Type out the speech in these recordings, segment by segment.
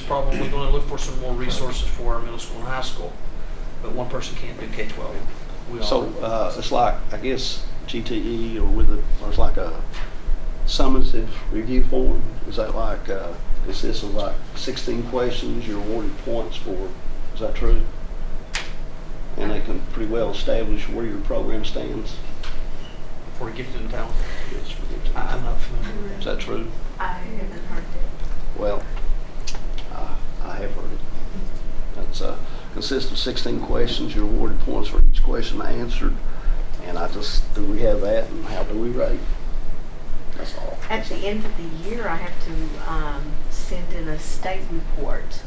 is probably going to look for some more resources for our middle school and high school, but one person can't do K-12. So it's like, I guess, GTE or it's like a summative review form. Is that like, consists of like 16 questions, you're awarded points for, is that true? And they can pretty well establish where your program stands? For gifted and talented. Yes, for gifted and I'm talented. not familiar with Is that. that true? I haven't heard it. Well, I have heard it. That's consists of 16 questions. You're awarded points for each question answered. And do we have that, and how do we rate? That's all. At the end of the year, I have to send in a state report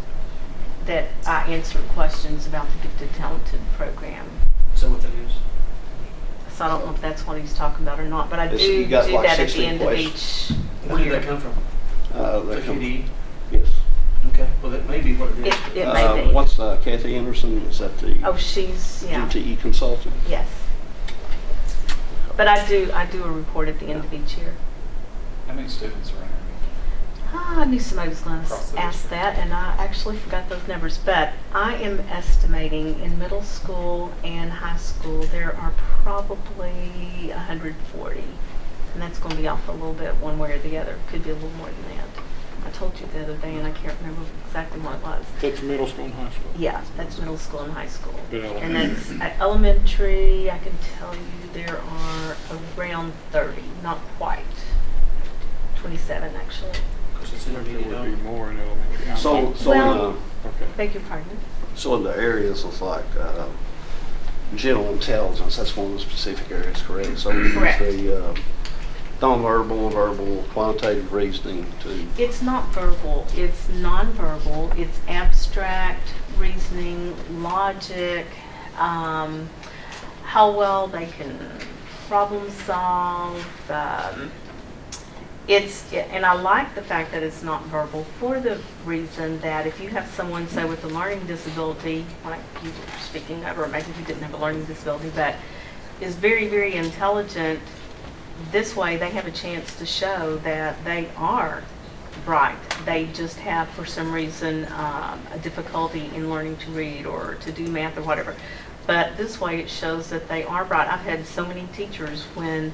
that I answered questions about the Gifted Talented program. Is that what that is? So I don't know if that's what he's talking about or not, but I do You do got like that at the 16 end questions. of each Where did year. that come from? That The come- QD? Yes. Okay, well, that may be what it is. It may be. What's Kathy Anderson? Is that the Oh, she's, yeah, GTE consultant? yes. But I do a report at the end of each year. How many students are in I knew somebody was going Across to the ask district. that, and I actually forgot those numbers. But I am estimating in middle school and high school there are probably 140, and that's going to be off a little bit one way or the other. Could be a little more than that. I told you the other day, and I can't remember exactly what it was. That's middle school and high school. Yeah, that's middle school and high school. Good And elementary. that's at elementary. I can tell you there are around 30, not quite. 27 actually. Because it's There intermediate would be only. more in elementary. Well- Okay. Beg your pardon? So in the areas of like general intelligence, that's one of the specific areas, correct? So we use Correct. the nonverbal, verbal, quantitative reasoning to. It's not verbal, it's nonverbal, it's abstract reasoning, logic, how well they can problem solve. And I like the fact that it's not verbal for the reason that if you have someone, say, with a learning disability, like you were speaking of, or maybe who didn't have a learning disability, but is very, very intelligent, this way they have a chance to show that they are bright. They just have, for some reason, a difficulty in learning to read or to do math or whatever. But this way it shows that they are bright. I've had so many teachers when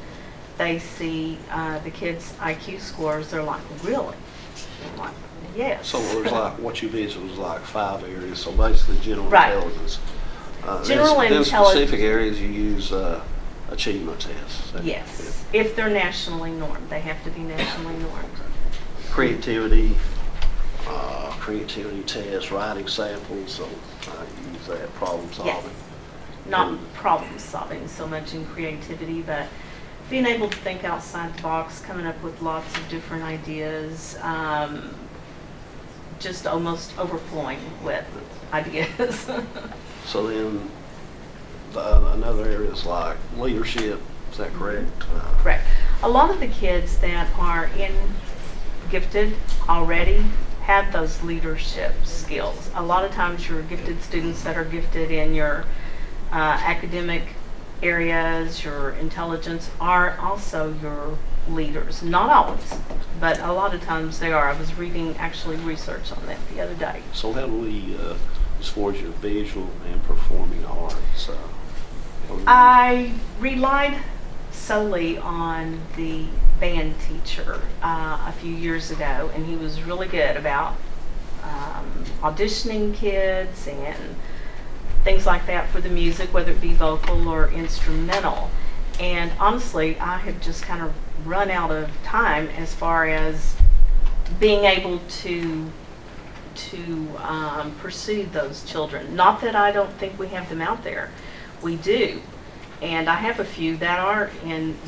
they see the kids' IQ scores, they're like, really? I'm like, yes. So it was like, what you did was like 5 areas, so basically general Right. intelligence. General then intelligence- specific areas you use achievement tests. Yes, if they're nationally normed, they have to be nationally normed. Creativity tests, writing samples, so you use that, problem Yes, solving. not problem solving so much in creativity, but being able to think outside the box, coming up with lots of different ideas, just almost overflowing with ideas. So then another area is like leadership, is that correct? Correct. A lot of the kids that are gifted already have those leadership skills. A lot of times your gifted students that are gifted in your academic areas, your intelligence, are also your leaders. Not always, but a lot of times they are. I was reading actually research on that the other day. So how do we, as far as your visual and performing arts? What do we- I relied solely on the band teacher a few years ago, and he was really good about auditioning kids and things like that for the music, whether it be vocal or instrumental. And honestly, I have just kind of run out of time as far as being able to pursue those children. Not that I don't think we have them out there. We do. And I have a few that are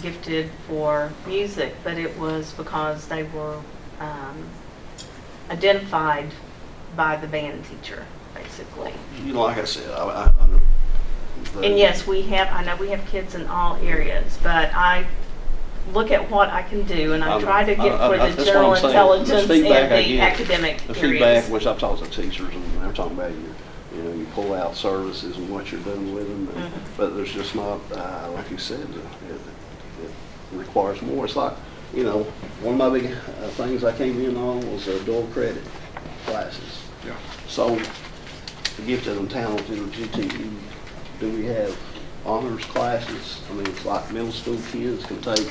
gifted for music, but it was because they were identified by the band teacher, basically. You know, like I said, And yes, I know we have kids in all areas, but I look at what I can do, and I try to get for that's the what general I'm saying. intelligence The and feedback I the get- academic The areas. feedback, which I've talked to teachers, and they're talking about you pull out services and what you're doing with them, Mhm. but there's just not, like you said, it requires more. It's like, one of my big things I came in on was dual credit. classes. Yeah. So, the gifted and talented or GTE, do we have honors classes? I mean, it's like middle school kids can take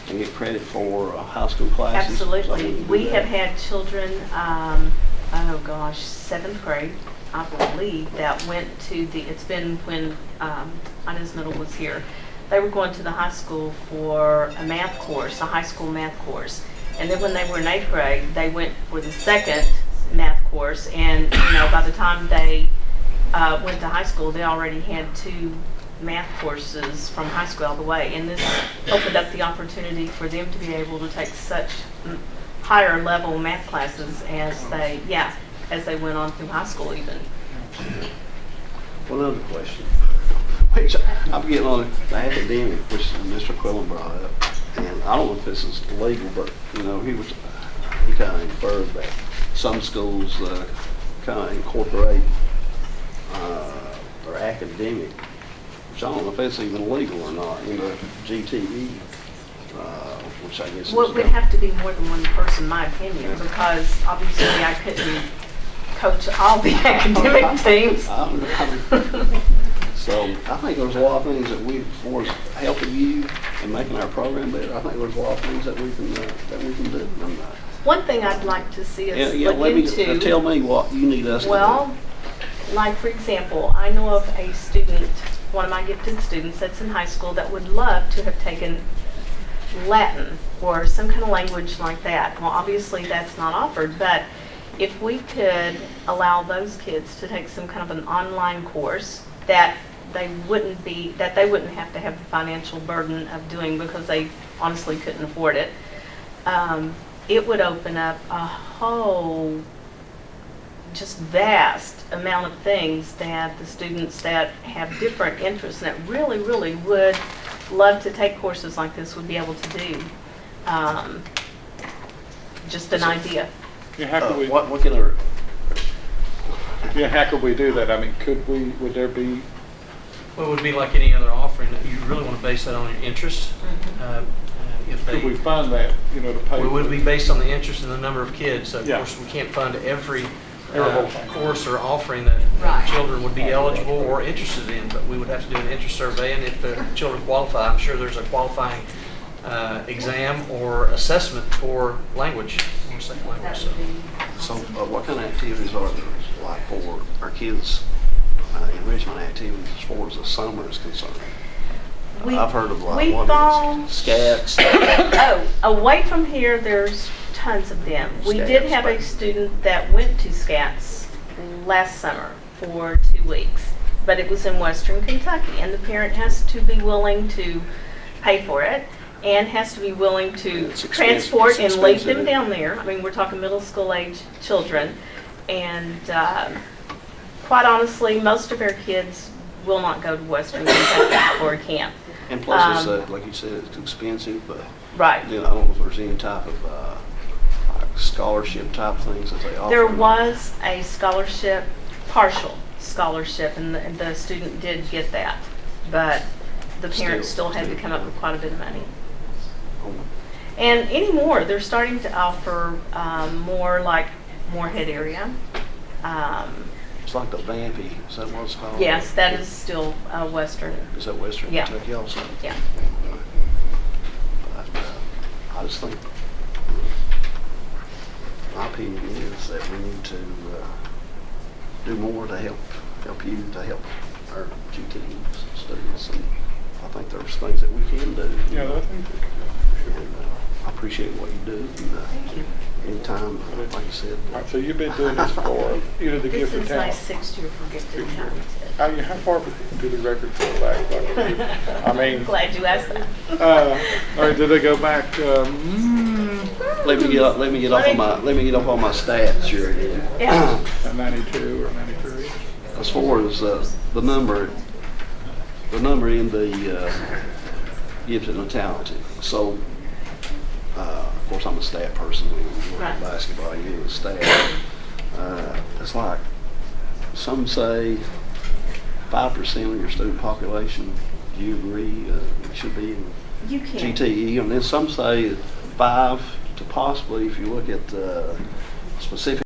and get credit for high school classes? So Absolutely. can do We that. have had children, oh gosh, 7th grade, I believe, that went to it's been when Inez Middle was here. They were going to the high school for a math course, a high school math course. And then when they were in 8th grade, they went for the second math course. And, by the time they went to high school, they already had 2 math courses from high school all the way. And this opened up the opportunity for them to be able to take such higher level math classes as they went on through high school even. One other question, which I'm getting on the academic, which Mr. Quillen brought up, and I don't know if this is legal, but he kind of inferred that some schools kind of incorporate their academic, which I don't know if that's even legal or not, into GTE, which I guess Well, is. it would have to be more than one person, in my opinion, because obviously I couldn't coach all the academic teams. So I think there's a lot of things that we, for helping you and making our program better, I think there's a lot of things that we can do. And, One thing I'd like to see us yeah, look let me into. tell me what you need us to do. Well, like for example, I know of a student, one of my gifted students that's in high school that would love to have taken Latin or some kind of language like that. Well, obviously that's not offered, but if we could allow those kids to take some kind of an online course that they wouldn't have to have the financial burden of doing because they honestly couldn't afford it, it would open up a whole just vast amount of things that the students that have different interests and that really, really would love to take courses like this would be able to do. Just an idea. Yeah, how could we, What can our, how could we do that? I mean, would there be, Well, it would be like any other offering, that you really want to base that on your interest. If could we they, fund that, to pay? we would be based on the interest and the number of kids. Of Yeah. course, we can't fund every Every course or offering that Right. children would be eligible or interested in, but we would have to do an interest survey, and if the children qualify, I'm sure there's a qualifying exam or assessment for language, or second language. so what kind of activities are there, like for our kids, enrichment activities as far as the summer is concerned? I've heard of like we what fall- is scats. Oh, away from here, there's tons of them. We did Scats, have a right. student that went to Scats last summer for 2 weeks, but it was in Western Kentucky, and the parent has to be willing to pay for it and has to be willing to It's expensive. transport It's and leave expensive. them down there. I mean, we're talking middle school age children, and quite honestly, most of our kids will not go to Western Kentucky for a camp. And plus, it's, like you said, it's expensive, but Right. I don't know if there's any type of like scholarship type things that they offer. There was a scholarship, partial scholarship, and the student did get that, but the parents still had to come up with quite a bit of money. Oh, And anymore, they're starting to offer more like Moorhead area. It's like the Vampy, is that what it's called? Yes, that is still Western. Is that Western Yeah. Kentucky also? Yeah. But, I just think, my opinion is that we need to do more to help you, to help our GTE students. And I think there's things that we can do. Yeah, I think And I appreciate what you do. And, Thank you. anytime, like you said. All right, so you've been doing this for, the This gifted is my talent. 6th year for gifted and talented. How far do the records go back? I mean, Glad you asked that. or do they go back, Let me get off on my stats here again. Yeah. 92 or 93? As far as the number in the gifted and talented. So, of course, I'm a stat person. We work Right. in basketball, you do a stat. It's like some say 5% of your student population. Do you agree it should be in You can. GTE? And then some say 5 to possibly, if you look at specific